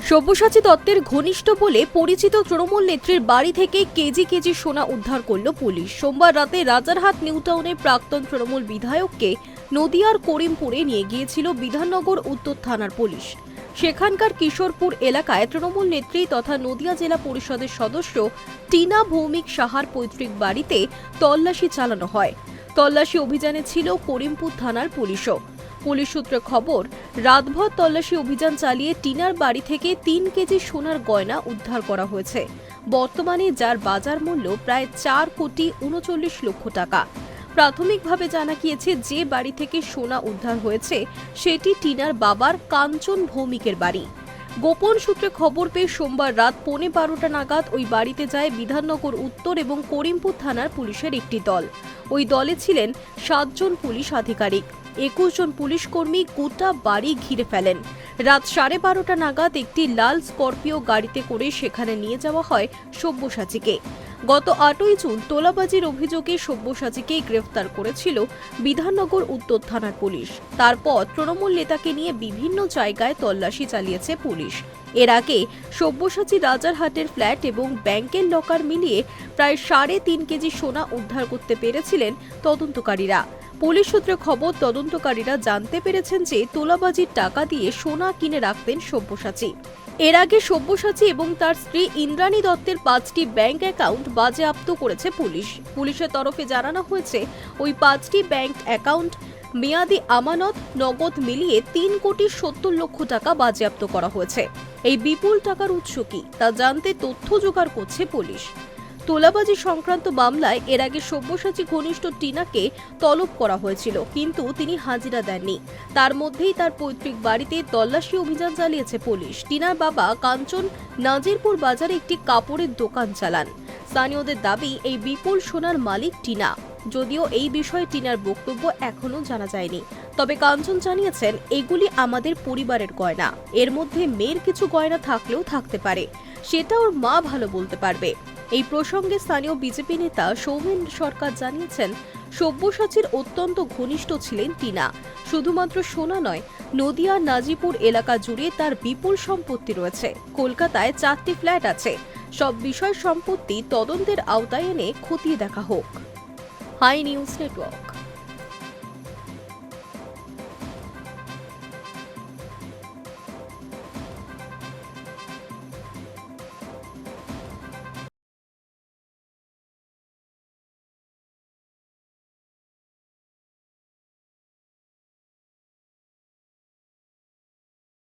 সব্যসাচী দত্তের ঘনিষ্ঠ বলে পরিচিত তৃণমূল নেত্রীর বাড়ি থেকে কেজি কেজি সোনা উদ্ধার করল পুলিশ। সোমবার রাতে রাজারহাট নিউটাউনে প্রাক্তন তৃণমূল বিধায়ককে নদিয়ার করিমপুরে নিয়ে গিয়েছিল বিধাননগর উত্তর থানার পুলিশ। সেখানকার কিশোরপুর এলাকায় তৃণমূল নেত্রী তথা নদিয়া জেলা পরিষদের সদস্য টিনা ভৌমিক সাহার পৈতৃক বাড়িতে তল্লাশি চালানো হয়। তল্লাশি অভিযানে ছিল করিমপুর থানার পুলিশও। পুলিশ সূত্রে খবর, রাতভর তল্লাশি অভিযান চালিয়ে টিনার বাড়ি থেকে ৩ কেজি সোনার গয়না উদ্ধার করা হয়েছে, বর্তমানে যার বাজার মূল্য প্রায় ৪,৩৯,০০,০০০ টাকা। প্রাথমিকভাবে জানা গিয়েছে যে বাড়ি থেকে সোনা উদ্ধার হয়েছে সেটি টিনার বাবার কাঞ্চন ভৌমিকের বাড়ি। গোপন সূত্রে খবর পেয়ে সোমবার রাত 12:15 নাগাদ ওই বাড়িতে যায় বিধাননগর উত্তর এবং করিমপুর থানার পুলিশের একটি দল। ওই দলে ছিলেন 7 জন পুলিশ আধিকারিক। 21 জন পুলিশ কর্মী গোটা বাড়ি ঘিরে ফেলেন। রাত 12:30 নাগাদ একটি লাল স্করপিও গাড়িতে করে সেখানে নিয়ে যাওয়া হয় সব্যসাচীকে। গত 8ই জুন তোলাবাজির অভিযোগে সব্যসাচীকে গ্রেফতার করেছিল বিধাননগর উত্তর থানার পুলিশ। তারপর তৃণমূল নেতাকে নিয়ে বিভিন্ন জায়গায় তল্লাশি চালিয়েছে পুলিশ। এর আগে সব্যসাচী রাজারহাটের ফ্ল্যাট এবং ব্যাংকের লকার মিলিয়ে প্রায় 3.5 কেজি সোনা উদ্ধার করতে পেরেছিলেন তদন্তকারীরা। পুলিশ সূত্রে খবর, তদন্তকারীরা জানতে পেরেছেন যে তোলাবাজির টাকা দিয়ে সোনা কিনে রাখতেন সব্যসাচী। এর আগে সব্যসাচী এবং তার স্ত্রী ইন্দ্রাণী দত্তের 5টি ব্যাংক অ্যাকাউন্ট বাজেয়াপ্ত করেছে পুলিশ। পুলিশের তরফে জানানো হয়েছে ওই 5টি ব্যাংক অ্যাকাউন্ট মেয়াদি আমানত নগদ মিলিয়ে 3,70,00,000 টাকা বাজেয়াপ্ত করা হয়েছে। এই বিপুল টাকার উৎস কি তা জানতে তথ্য জোগাড় করছে পুলিশ। তোলাবাজি সংক্রান্ত মামলায় এর আগে সব্যসাচী ঘনিষ্ঠ টিনাকে তলব করা হয়েছিল, কিন্তু তিনি হাজিরা দেননি। তার মধ্যেই তার পৈতৃক বাড়িতে তল্লাশি অভিযান চালিয়েছে পুলিশ। টিনার বাবা কাঞ্চন নাজিরপুর বাজারে একটি কাপড়ের দোকান চালান। স্থানীয়দের দাবি এই বিপুল সোনার মালিক টিনা। যদিও এই বিষয়ে টিনার বক্তব্য এখনো জানা যায়নি, তবে কাঞ্চন জানিয়েছেন এগুলি আমাদের পরিবারের গয়না। এর মধ্যে মেয়ের কিছু গয়না থাকলেও থাকতে পারে, সেটা ওর মা ভালো বলতে পারবে। এই প্রসঙ্গে স্থানীয় বিজেপি নেতা সৌমেন সরকার জানিয়েছেন সব্যসাচীর অত্যন্ত ঘনিষ্ঠ ছিলেন টিনা। শুধুমাত্র সোনা নয়, নদিয়ার নাজিপুর এলাকা জুড়ে তার বিপুল সম্পত্তি রয়েছে। কলকাতায় 4টি ফ্ল্যাট আছে। সব বিষয় সম্পত্তি তদন্তের আওতায় এনে খতিয়ে দেখা হোক। Hi News network.